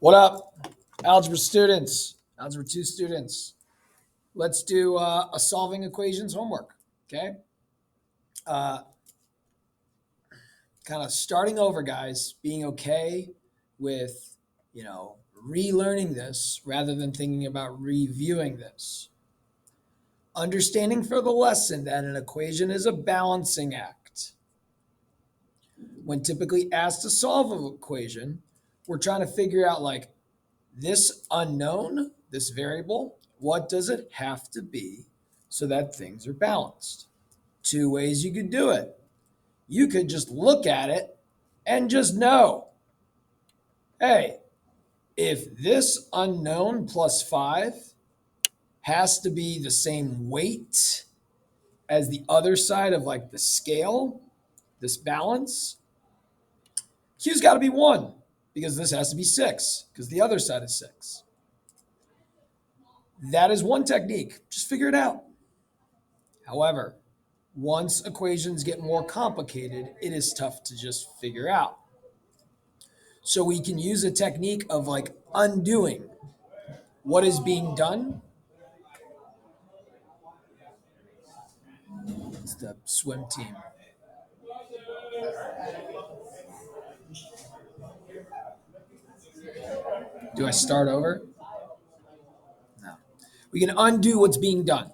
What up, Algebra students, Algebra 2 students? Let's do a solving equations homework, okay? Uh, kind of starting over, guys, being okay with, relearning this rather than thinking about reviewing this. Understanding for the lesson that an equation is a balancing act. When typically asked to solve an equation, we're trying to figure out like this unknown, this variable, what does it have to be so that things are balanced? Two ways you could do it. You could just look at it and just know, hey, if this unknown plus 5 has to be the same weight as the other side of like the scale, this balance, Q's got to be 1 because this has to be 6 because the other side is 6. That is one technique. Just figure it out. However, once equations get more complicated, it is tough to just figure out. So we can use a technique of like undoing what is being done. It's the swim team. Do I start over? No. We can undo what's being done.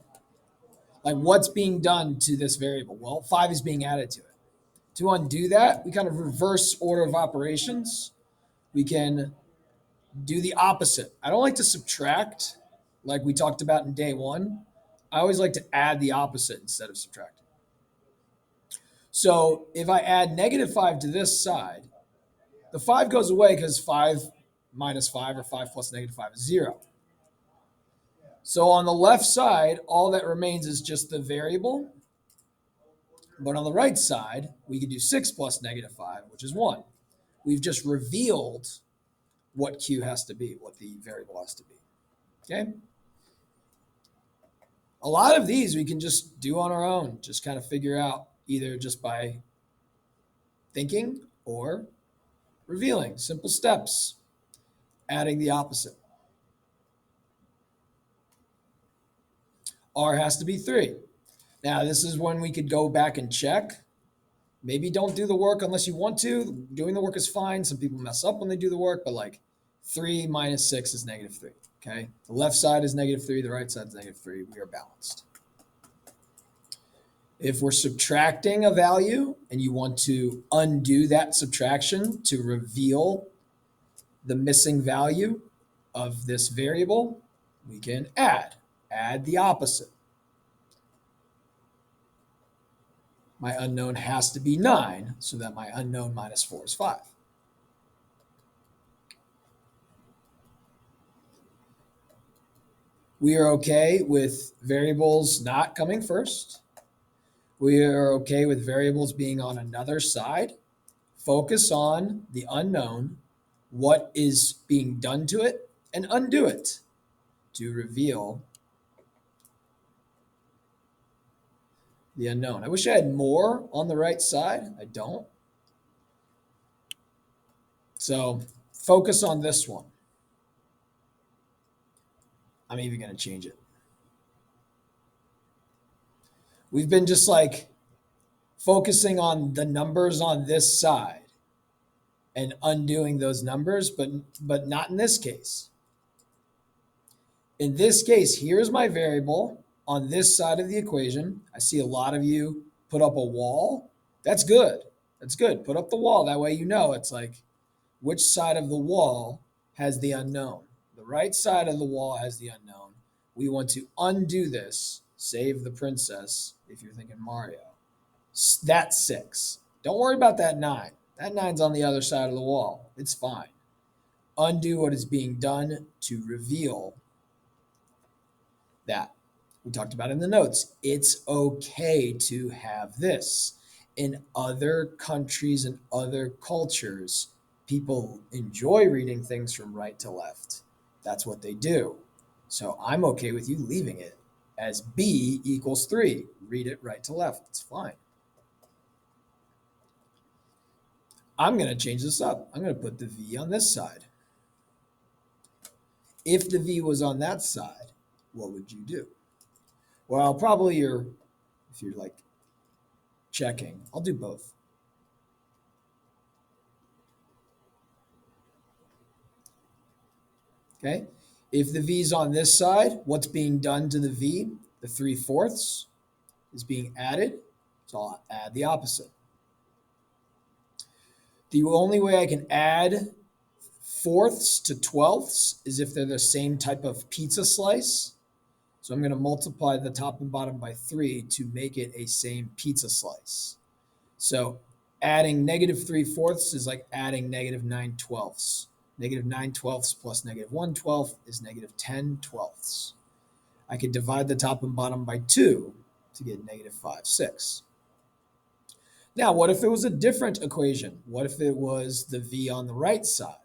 Like what's being done to this variable? Well, 5 is being added to it. To undo that, we kind of reverse order of operations. We can do the opposite. I don't like to subtract like we talked about in day one. I always like to add the opposite instead of subtracting. So if I add negative 5 to this side, the 5 goes away because 5 minus 5 or 5 plus negative 5 is 0. So on the left side, all that remains is just the variable. But on the right side, we could do 6 plus negative 5, which is 1. We've just revealed what Q has to be, what the variable has to be. Okay? A lot of these we can just do on our own, just kind of figure out either just by thinking or revealing simple steps, adding the opposite. R has to be 3. Now, this is when we could go back and check. Maybe don't do the work unless you want to. Doing the work is fine. Some people mess up when they do the work, but like 3 minus 6 is negative 3. Okay? The left side is negative 3. The right side is negative 3. We are balanced. If we're subtracting a value and you want to undo that subtraction to reveal the missing value of this variable, we can add the opposite. My unknown has to be 9, so that my unknown minus 4 is 5. We are okay with variables not coming first. We are okay with variables being on another side. Focus on the unknown, what is being done to it, and undo it to reveal the unknown. I wish I had more on the right side. I don't. So focus on this one. I'm even going to change it. We've been just like focusing on the numbers on this side and undoing those numbers, but not in this case. In this case, here's my variable on this side of the equation. I see a lot of you put up a wall. That's good. That's good. Put up the wall. That way you know it's like which side of the wall has the unknown. The right side of the wall has the unknown. We want to undo this, save the princess, if you're thinking Mario. That's 6. Don't worry about that 9. That 9's on the other side of the wall. It's fine. Undo what is being done to reveal that. We talked about in the notes. It's okay to have this. In other countries and other cultures, people enjoy reading things from right to left. That's what they do. So I'm okay with you leaving it as B equals 3. Read it right to left. It's fine. I'm going to change this up. I'm going to put the V on this side. If the v was on that side, what would you do? Well, probably if you're like checking, I'll do both. Okay. If the v is on this side, what's being done to the v? The 3/4 is being added. So I'll add the opposite. The only way I can add fourths to twelfths is if they're the same type of pizza slice. So I'm going to multiply the top and bottom by 3 to make it a same pizza slice. So adding -3/4 is like adding -9/12. -9/12 plus -1/12 is -10/12. I could divide the top and bottom by 2 to get -5/6. Now, what if it was a different equation? What if it was the v on the right side?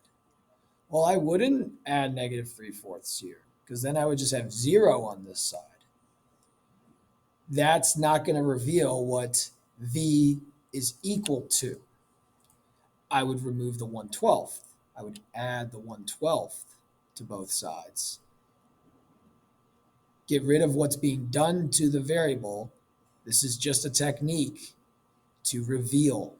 Well, I wouldn't add -3/4 here because then I would just have 0 on this side. That's not going to reveal what v is equal to. I would remove the 1/12. I would add the 1/12 to both sides. Get rid of what's being done to the variable. This is just a technique to reveal.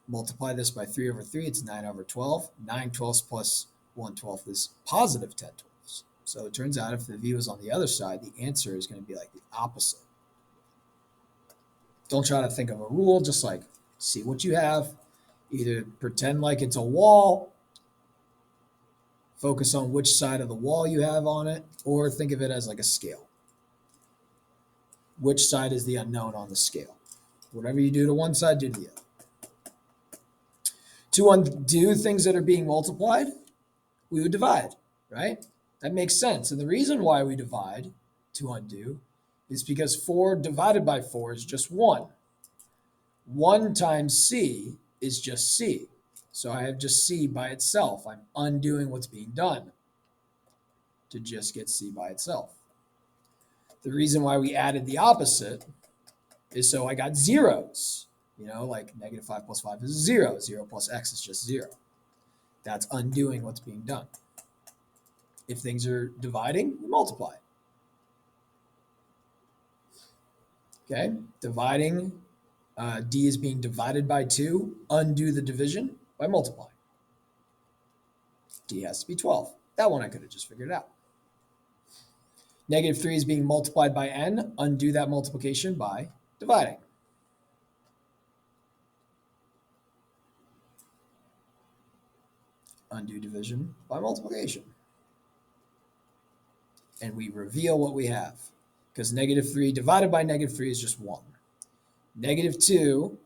Multiply this by 3/3, it's 9/12. 9/12 plus 1/12 is positive 10/12. So it turns out if the v was on the other side, the answer is going to be like the opposite. Don't try to think of a rule, just like see what you have. Either pretend like it's a wall, focus on which side of the wall you have on it, or think of it as like a scale. Which side is the unknown on the scale? Whatever you do to one side, do to the other. To undo things that are being multiplied, we would divide, right? That makes sense. And the reason why we divide to undo is because 4 divided by 4 is just 1. 1 times c is just c. So I have just c by itself. I'm undoing what's being done to just get c by itself. The reason why we added the opposite is so I got zeros. You know, like -5 plus 5 is 0. 0 plus x is just 0. That's undoing what's being done. If things are dividing, we multiply. Okay, dividing, d is being divided by 2. Undo the division by multiplying. D has to be 12. That one I could have just figured out. -3 is being multiplied by n. Undo that multiplication by dividing. Undo division by multiplication. And we reveal what we have. Because -3 divided by -3 is just 1. -2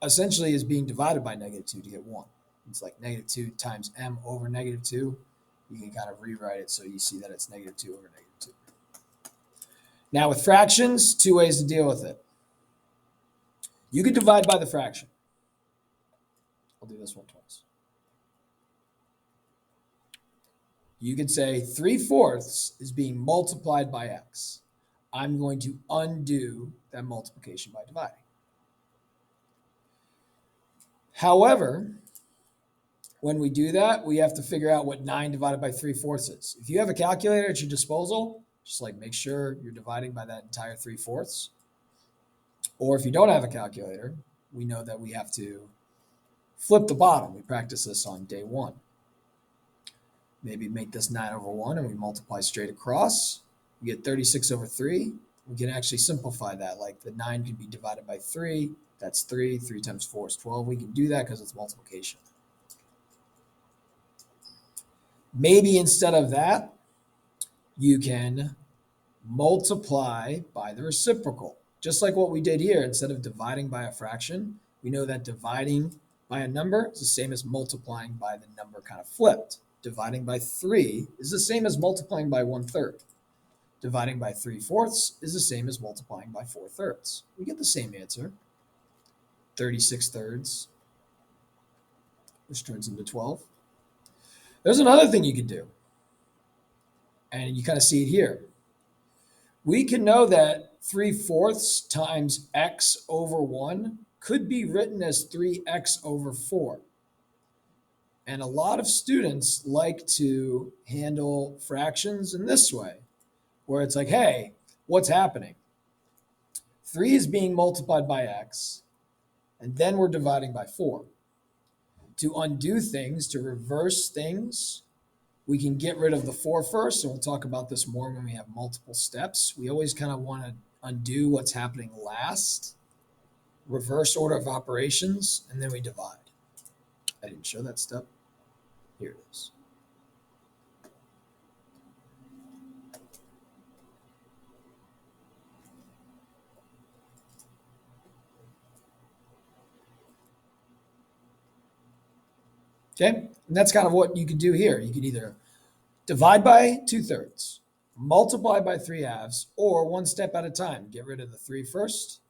essentially is being divided by -2 to get 1. It's like -2 times m over -2. You can kind of rewrite it so you see that it's -2 over -2. Now with fractions, 2 ways to deal with it. You could divide by the fraction. I'll do this one twice. You could say 3/4 is being multiplied by x. I'm going to undo that multiplication by dividing. However, when we do that, we have to figure out what 9 divided by 3/4 is. If you have a calculator at your disposal, just like make sure you're dividing by that entire 3/4. Or if you don't have a calculator, we know that we have to flip the bottom. We practice this on day 1. Maybe make this 9/1 and we multiply straight across. We get 36/3. We can actually simplify that. Like the 9 can be divided by 3. That's 3. 3 times 4 is 12. We can do that because it's multiplication. Maybe instead of that, you can multiply by the reciprocal. Just like what we did here, instead of dividing by a fraction, we know that dividing by a number is the same as multiplying by the number kind of flipped. Dividing by 3 is the same as multiplying by 1/3. Dividing by 3/4 is the same as multiplying by 4/3. We get the same answer, 36/3, which turns into 12. There's another thing you could do, and you kind of see it here. We can know that 3/4 times x over 1 could be written as 3x over 4. And a lot of students like to handle fractions in this way, where it's like, hey, what's happening? 3 is being multiplied by x, and then we're dividing by 4. To undo things, to reverse things, we can get rid of the 4 first, and we'll talk about this more when we have multiple steps. We always kind of want to undo what's happening last, reverse order of operations, and then we divide. I didn't show that step. Here it is. Okay, and that's kind of what you could do here. You could either divide by 2/3, multiply by 3/2, or one step at a time. Get rid of the 3 first.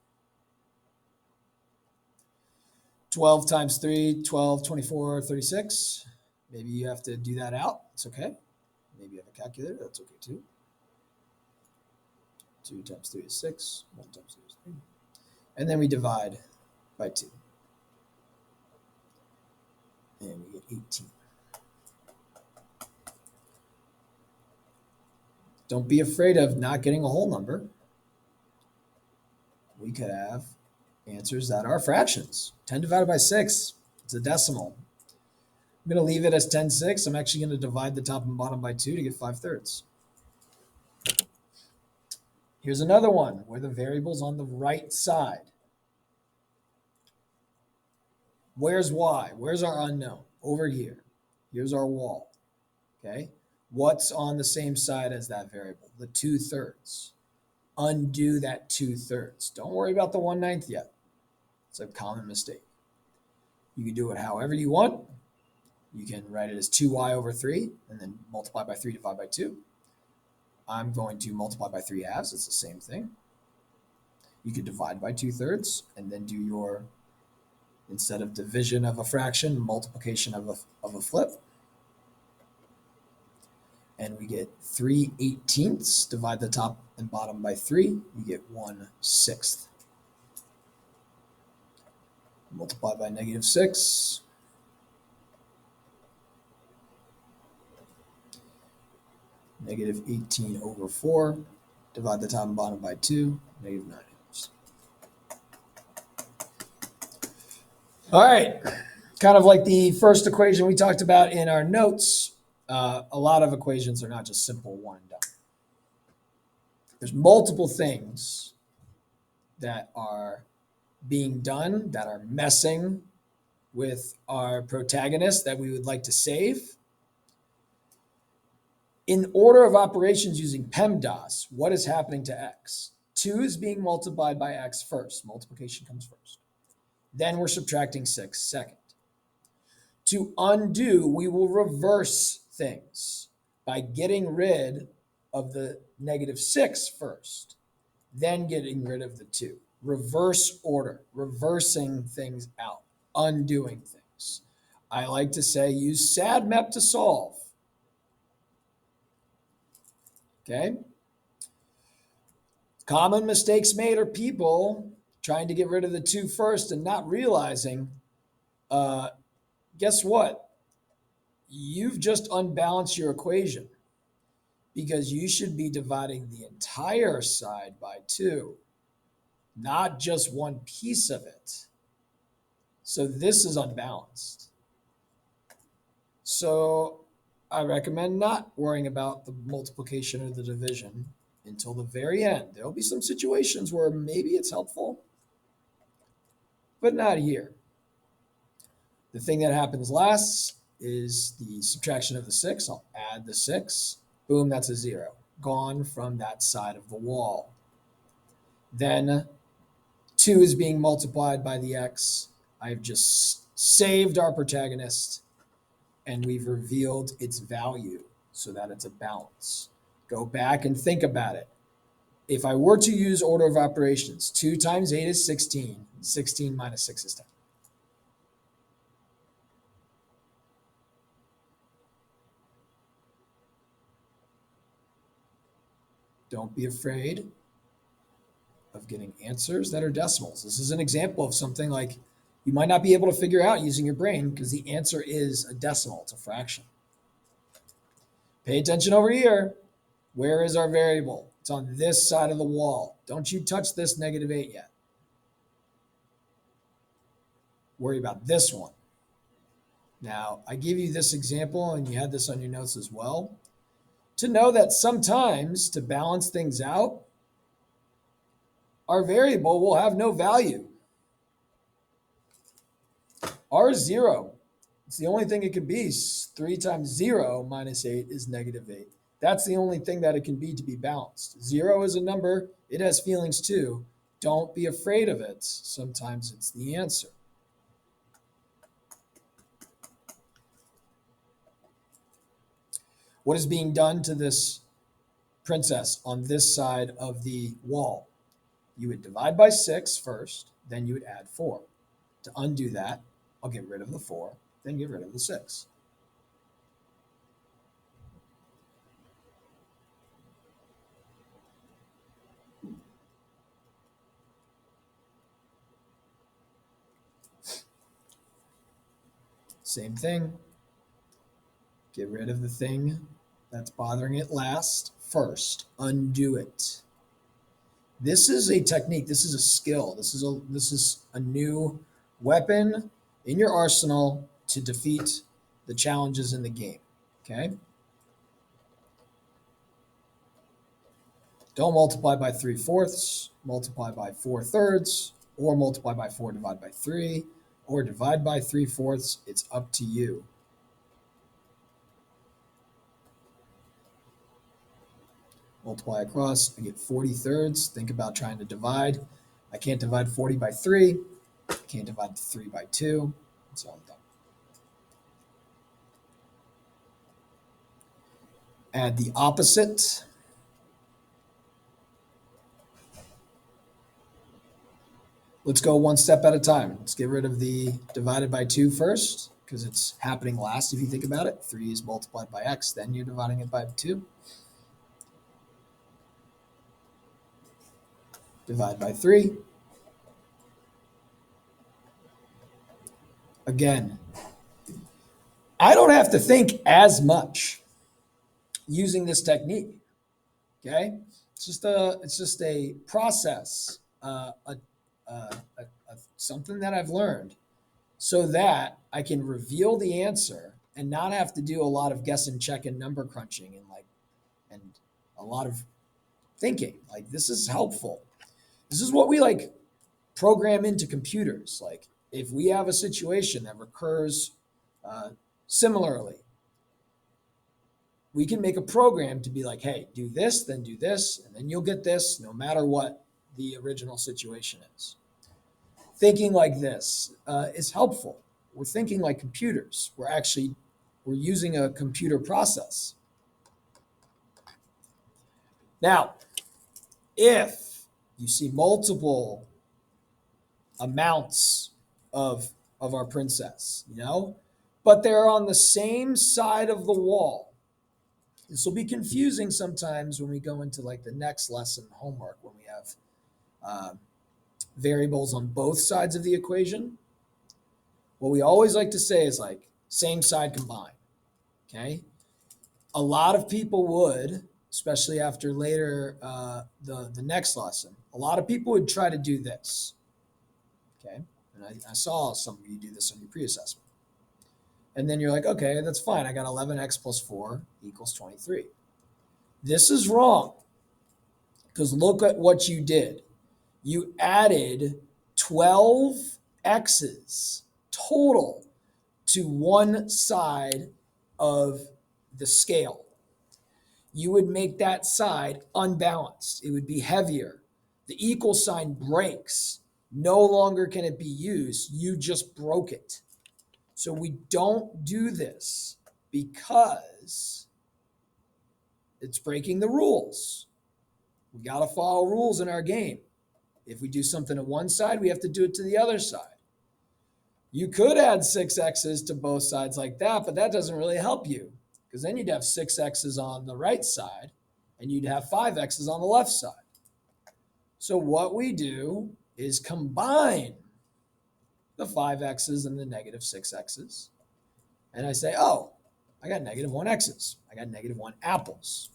12 times 3, 12, 24, 36. Maybe you have to do that out. It's okay. Maybe you have a calculator. That's okay too. 2 times 3 is 6. 1 times 3 is 3. And then we divide by 2. And we get 18. Don't be afraid of not getting a whole number. We could have answers that are fractions. 10 divided by 6, it's a decimal. I'm going to leave it as 10/6. I'm actually going to divide the top and bottom by 2 to get 5/3. Here's another one where the variable's on the right side. Where's y? Where's our unknown? Over here. Here's our wall. Okay. What's on the same side as that variable? The 2/3. Undo that 2/3. Don't worry about the 1/9 yet. It's a common mistake. You can do it however you want. You can write it as 2y over 3 and then multiply by 3, divide by 2. I'm going to multiply by 3/2. It's the same thing. You could divide by 2/3 and then do your, instead of division of a fraction, multiplication of a flip. And we get 3/18. Divide the top and bottom by 3. You get 1/6. Multiply by -6. -18 over 4. Divide the top and bottom by 2. -9. All right. Kind of like the first equation we talked about in our notes, a lot of equations are not just simple one and done. There's multiple things that are being done that are messing with our protagonist that we would like to save. In order of operations using PEMDAS, what is happening to x? 2 is being multiplied by x first. Multiplication comes first. Then we're subtracting 6 second. To undo, we will reverse things by getting rid of the -6 first, then getting rid of the 2. Reverse order, reversing things out, undoing things. I like to say use SADMAP to solve. Okay? Common mistakes made are people trying to get rid of the 2 first and not realizing, guess what? You've just unbalanced your equation because you should be dividing the entire side by 2, not just one piece of it. So this is unbalanced. So I recommend not worrying about the multiplication or the division until the very end. There'll be some situations where maybe it's helpful, but not here. The thing that happens last is the subtraction of the 6. I'll add the 6. Boom, that's a 0. Gone from that side of the wall. Then 2 is being multiplied by the x. I've just saved our protagonist and we've revealed its value so that it's a balance. Go back and think about it. If I were to use order of operations, 2 times 8 is 16. 16 minus 6 is 10. Don't be afraid of getting answers that are decimals. This is an example of something like you might not be able to figure out using your brain because the answer is a decimal, it's a fraction. Pay attention over here. Where is our variable? It's on this side of the wall. Don't you touch this -8 yet. Worry about this one. Now, I give you this example, and you had this on your notes as well, to know that sometimes to balance things out, our variable will have no value. R is 0. It's the only thing it can be. 3 times 0 minus 8 is -8. That's the only thing that it can be to be balanced. 0 is a number. It has feelings too. Don't be afraid of it. Sometimes it's the answer. What is being done to this princess on this side of the wall? You would divide by 6 first, then you would add 4. To undo that, I'll get rid of the 4, then get rid of the 6. Same thing. Get rid of the thing that's bothering it last first. Undo it. This is a technique. This is a skill. This is a new weapon in your arsenal to defeat the challenges in the game. Okay? Don't multiply by 3/4, multiply by 4/3, or multiply by 4 divided by 3, or divide by 3/4. It's up to you. Multiply across, I get 40/3. Think about trying to divide. I can't divide 40 by 3. I can't divide 3 by 2. It's all done. Add the opposite. Let's go one step at a time. Let's get rid of the divided by 2 first, because it's happening last if you think about it. 3 is multiplied by x, then you're dividing it by 2. Divide by 3. Again, I don't have to think as much using this technique. Okay, it's just a process, something that I've learned, so that I can reveal the answer and not have to do a lot of guess and check and number crunching and a lot of thinking. Like, this is helpful. This is what we program into computers. Like, if we have a situation that recurs similarly, we can make a program to be like, hey, do this, and then you'll get this no matter what the original situation is. Thinking like this is helpful. We're thinking like computers. We're using a computer process. Now, if you see multiple amounts of our princess, but they're on the same side of the wall. This will be confusing sometimes when we go into the next lesson homework, when we have variables on both sides of the equation. What we always like to say is same side combined. Okay. A lot of people would, especially after later the next lesson, a lot of people would try to do this. Okay. And I saw some of you do this on your pre-assessment. And then you're like, okay, that's fine. I got 11x plus 4 equals 23. This is wrong, because look at what you did. You added 12 x's total to one side of the scale. You would make that side unbalanced. It would be heavier. The equal sign breaks. No longer can it be used. You just broke it. So we don't do this because it's breaking the rules. We got to follow rules in our game. If we do something on one side, we have to do it to the other side. You could add 6 x's to both sides like that, but that doesn't really help you, because then you'd have 6 x's on the right side and you'd have 5 x's on the left side. So what we do is combine the 5x's and the negative 6x's. And I say, oh, I got negative 1x's. I got negative 1 apples.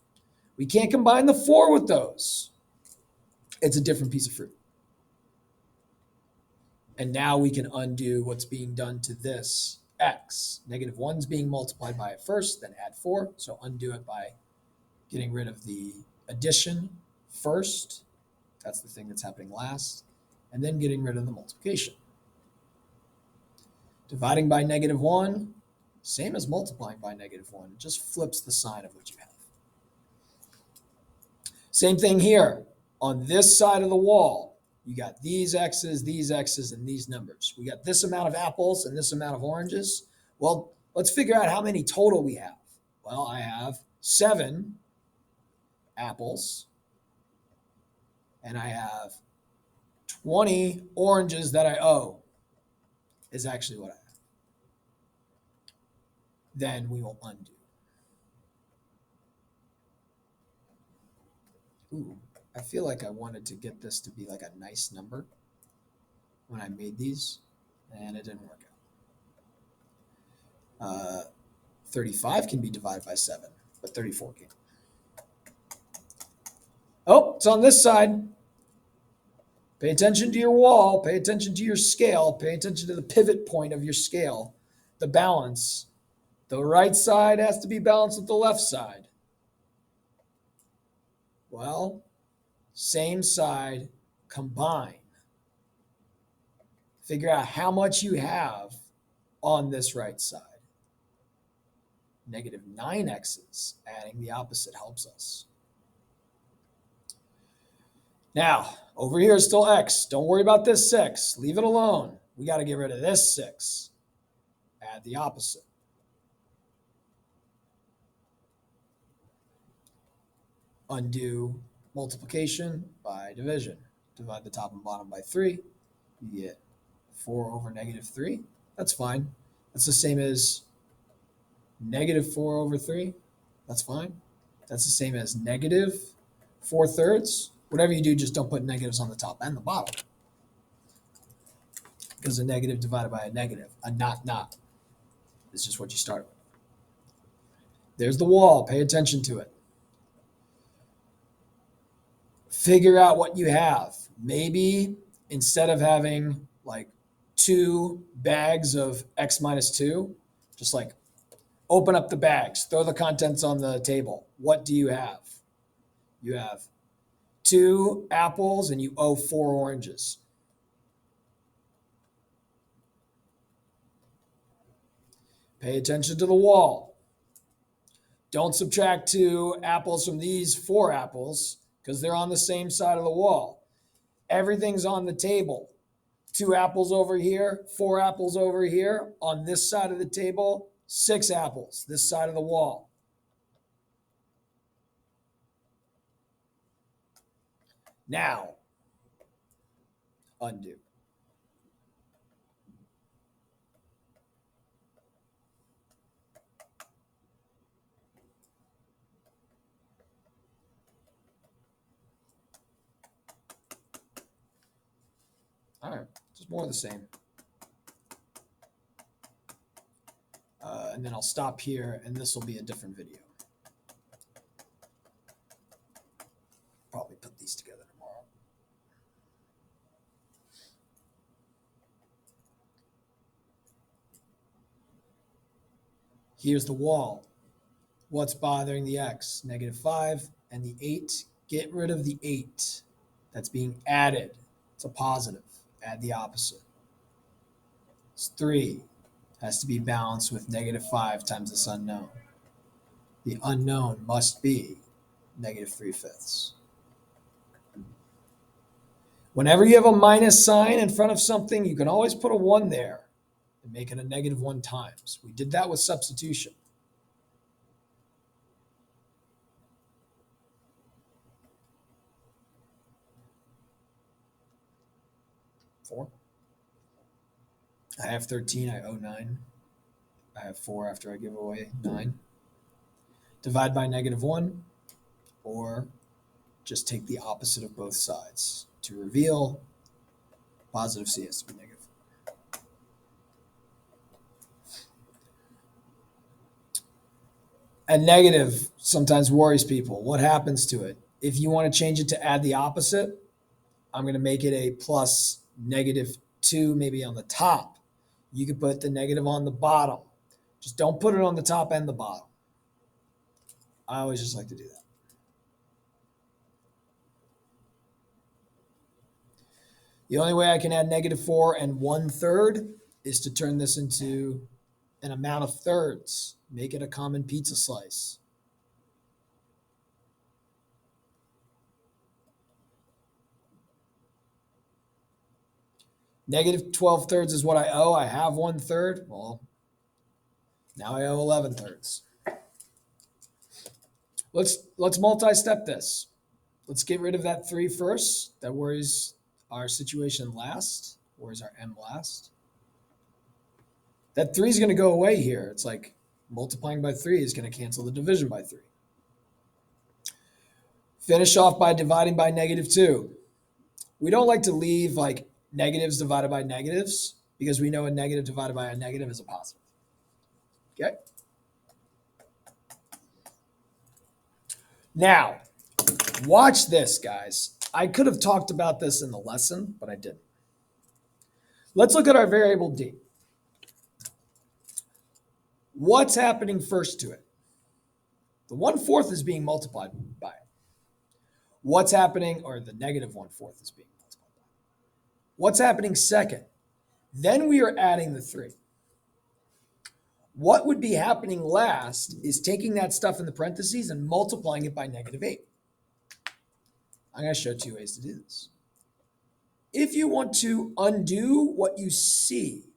We can't combine the 4 with those. It's a different piece of fruit. And now we can undo what's being done to this x. Negative 1's being multiplied by it first, then add 4. So undo it by getting rid of the addition first. That's the thing that's happening last. And then getting rid of the multiplication. Dividing by negative 1, same as multiplying by negative 1. It just flips the sign of what you have. Same thing here. On this side of the wall, you got these x's, and these numbers. We got this amount of apples and this amount of oranges. Well, let's figure out how many total we have. Well, I have 7 apples, and I have 20 oranges that I owe, is actually what I have. Then we will undo. Ooh, I feel like I wanted to get this to be like a nice number when I made these, and it didn't work out. 35 can be divided by 7, but 34 can't. Oh, it's on this side. Pay attention to your wall. Pay attention to your scale. Pay attention to the pivot point of your scale, the balance. The right side has to be balanced with the left side. Well, same side, combine. Figure out how much you have on this right side. Negative 9x's, adding the opposite helps us. Now, over here is still x. Don't worry about this 6. Leave it alone. We got to get rid of this 6. Add the opposite. Undo multiplication by division. Divide the top and bottom by 3. You get 4 over negative 3. That's fine. That's the same as negative 4 over 3. That's fine. That's the same as negative 4/3. Whatever you do, just don't put negatives on the top and the bottom. Because a negative divided by a negative, a not, is just what you start with. There's the wall. Pay attention to it. Figure out what you have. Maybe instead of having like 2 bags of x minus 2, just like open up the bags, throw the contents on the table. What do you have? You have 2 apples and you owe 4 oranges. Pay attention to the wall. Don't subtract 2 apples from these 4 apples because they're on the same side of the wall. Everything's on the table. 2 apples over here, 4 apples over here. On this side of the table, 6 apples, this side of the wall. Now, undo. All right, just more of the same. And then I'll stop here, and this will be a different video. Probably put these together tomorrow. Here's the wall. What's bothering the x? Negative 5 and the 8. Get rid of the 8. That's being added. It's a positive. Add the opposite. It's 3. Has to be balanced with negative 5 times this unknown. The unknown must be negative 3/5. Whenever you have a minus sign in front of something, you can always put a 1 there and make it a negative 1 times. We did that with substitution. Four. I have 13, I owe 9. I have 4 after I give away 9. Divide by negative 1, or just take the opposite of both sides. To reveal, positive c has to be negative. A negative sometimes worries people. What happens to it? If you want to change it to add the opposite, I'm going to make it a plus -2 maybe on the top. You could put the negative on the bottom. Just don't put it on the top and the bottom. I always just like to do that. The only way I can add -4 and 1/3 is to turn this into an amount of thirds. Make it a common pizza slice. -12/3 is what I owe. I have 1/3. Well, now I owe 11/3. Let's multi-step this. Let's get rid of that 3 first. That worries our situation last. Worries our M last. That 3 is going to go away here. It's like multiplying by 3 is going to cancel the division by 3. Finish off by dividing by -2. We don't like to leave like negatives divided by negatives because we know a negative divided by a negative is a positive. Okay? Now, watch this, guys. I could have talked about this in the lesson, but I didn't. Let's look at our variable d. What's happening first to it? The 1/4 is being multiplied by it. What's happening, or the -1/4 is being multiplied by it. What's happening second? Then we are adding the 3. What would be happening last is taking that stuff in the parentheses and multiplying it by -8. I'm going to show 2 ways to do this. If you want to undo what you see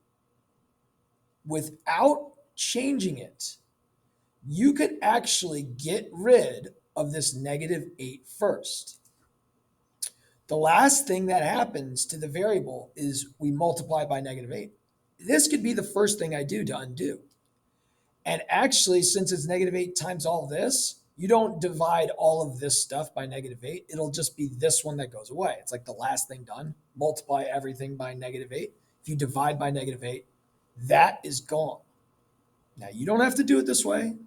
without changing it, you could actually get rid of this -8 first. The last thing that happens to the variable is we multiply by -8. This could be the first thing I do to undo. And actually, since it's -8 times all this, you don't divide all of this stuff by -8. It'll just be this one that goes away. It's like the last thing done. Multiply everything by -8. If you divide by -8, that is gone. Now, you don't have to do it this way.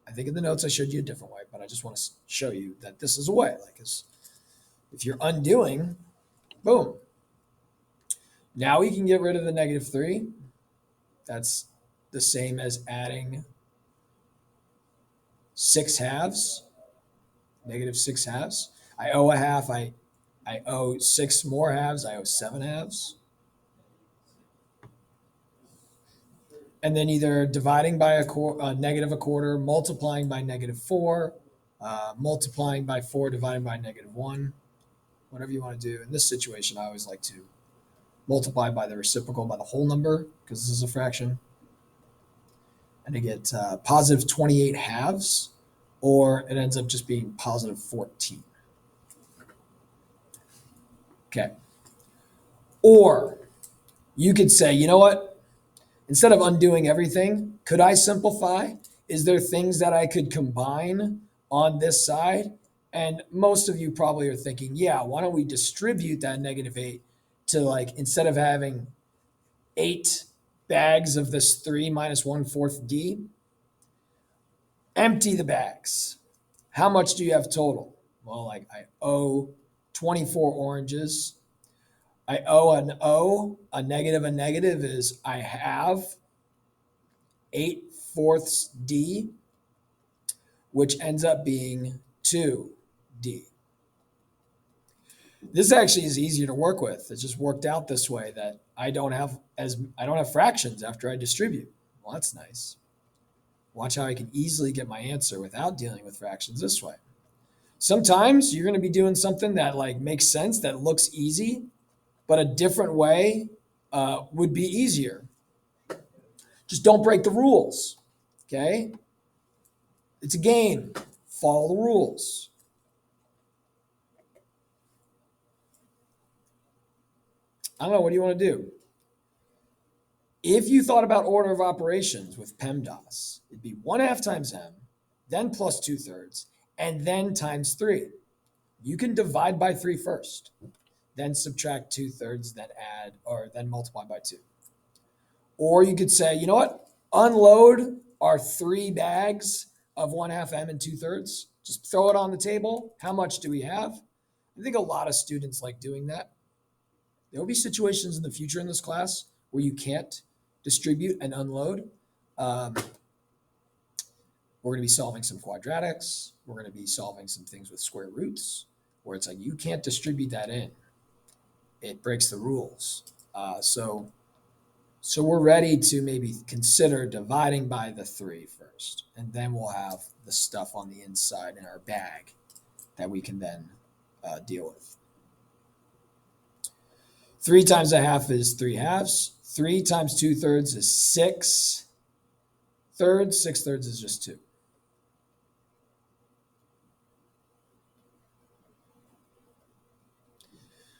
I think in the notes I showed you a different way, but I just want to show you that this is a way. Like, if you're undoing, boom. Now we can get rid of the -3. That's the same as adding 6/2, -6/2. I owe a half. I owe 6 more halves. I owe 7/2. And then either dividing by a -1/4, multiplying by -4, multiplying by 4, dividing by -1, whatever you want to do. In this situation, I always like to multiply by the reciprocal, by the whole number, because this is a fraction. And I get positive 28/2, or it ends up just being positive 14. Okay. Or you could say, you know what? Instead of undoing everything, could I simplify? Is there things that I could combine on this side? And most of you probably are thinking, yeah, why don't we distribute that -8 to, like, instead of having 8 bags of this 3 minus 1/4 d, empty the bags. How much do you have total? Well, like, I owe 24 oranges. I owe an O. A negative is I have 8/4 D, which ends up being 2D. This actually is easier to work with. It just worked out this way that I don't have fractions after I distribute. Well, that's nice. Watch how I can easily get my answer without dealing with fractions this way. Sometimes you're going to be doing something that, like, makes sense, that looks easy, but a different way would be easier. Just don't break the rules, okay? It's a game. Follow the rules. I don't know. What do you want to do? If you thought about order of operations with PEMDAS, it'd be 1/2 times M, then plus 2/3, and then times 3. You can divide by 3 first, then subtract 2/3, then add, or then multiply by 2. Or you could say, you know what? Unload are 3 bags of 1/2 M and 2/3. Just throw it on the table. How much do we have? I think a lot of students like doing that. There will be situations in the future in this class where you can't distribute and unload. We're going to be solving some quadratics. We're going to be solving some things with square roots where it's like you can't distribute that in. It breaks the rules. So we're ready to maybe consider dividing by the 3 first, and then we'll have the stuff on the inside in our bag that we can then deal with. 3 times 1/2 is 3/2. 3 times 2/3 is 6/3. 6/3 is just 2.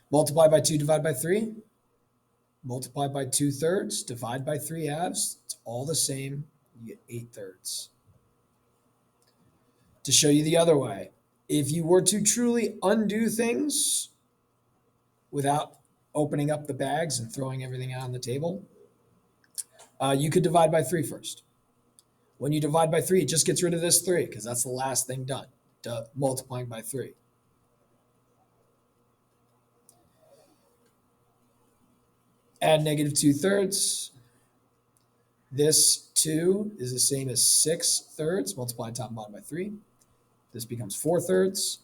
Multiply by 2, divide by 3. Multiply by 2/3, divide by 3/2. It's all the same. You get 8/3. To show you the other way, if you were to truly undo things without opening up the bags and throwing everything out on the table, you could divide by 3 first. When you divide by 3, it just gets rid of this 3 because that's the last thing done, multiplying by 3. Add negative 2/3. This 2 is the same as 6/3. Multiply top and bottom by 3. This becomes 4/3.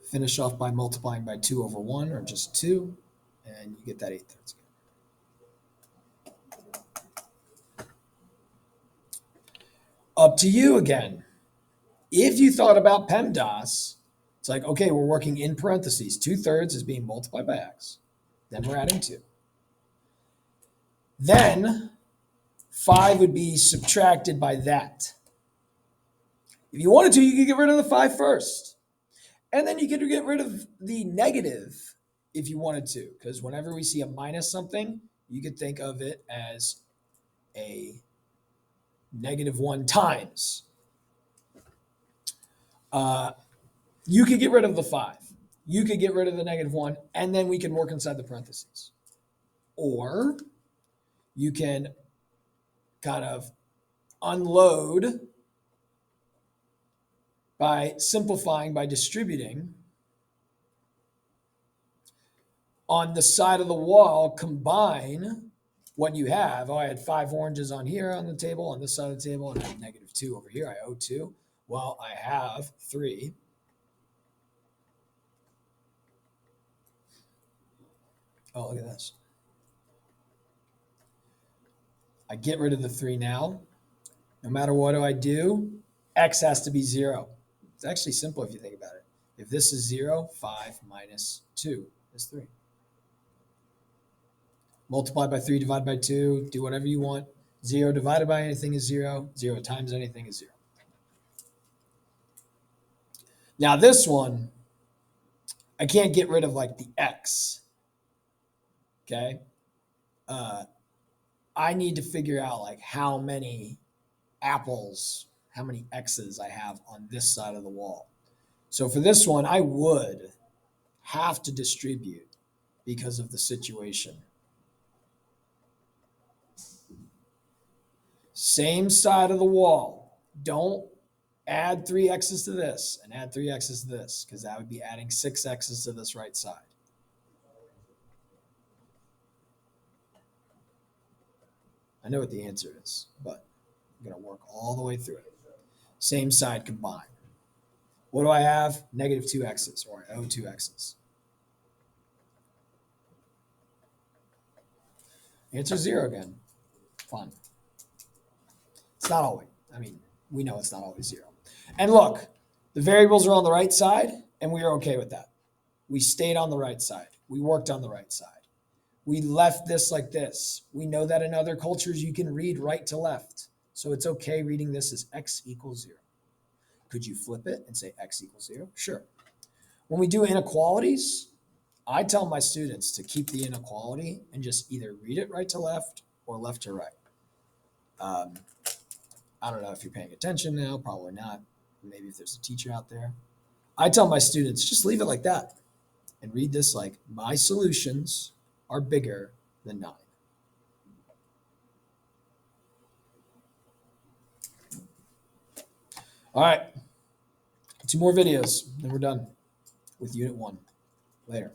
Finish off by multiplying by 2 over 1, or just 2, and you get that 8/3 again. Up to you again. If you thought about PEMDAS, it's like, okay, we're working in parentheses. 2/3 is being multiplied by x. Then we're adding 2. Then 5 would be subtracted by that. If you wanted to, you could get rid of the 5 first. And then you could get rid of the negative if you wanted to, because whenever we see a minus something, you could think of it as a -1 times. You could get rid of the 5. You could get rid of the -1, and then we can work inside the parentheses. Or you can kind of unload by simplifying, by distributing. On the side of the wall, combine what you have. Oh, I had 5 oranges on here on the table, on this side of the table, and I have -2 over here. I owe 2. Well, I have 3. Oh, look at this. I get rid of the 3 now. No matter what do I do, x has to be 0. It's actually simple if you think about it. If this is 0, 5 minus 2 is 3. Multiply by 3, divide by 2, do whatever you want. 0 divided by anything is 0. 0 times anything is 0. Now this one, I can't get rid of like the x. Okay? I need to figure out like how many apples, how many x's I have on this side of the wall. So for this one, I would have to distribute because of the situation. Same side of the wall. Don't add 3 x's to this and add 3 x's to this, because that would be adding 6 x's to this right side. I know what the answer is, but I'm going to work all the way through it. Same side combine. What do I have? -2 x's, or I owe 2 x's. Answer 0 again. Fun. It's not always. I mean, we know it's not always 0. And look, the variables are on the right side, and we are okay with that. We stayed on the right side. We worked on the right side. We left this like this. We know that in other cultures, you can read right to left. So it's okay reading this as x equals 0. Could you flip it and say x equals 0? Sure. When we do inequalities, I tell my students to keep the inequality and just either read it right to left or left to right. I don't know if you're paying attention now, probably not. Maybe if there's a teacher out there. I tell my students, just leave it like that and read this like my solutions are bigger than than 9. All right. 2 more videos, then we're done with Unit 1. Later.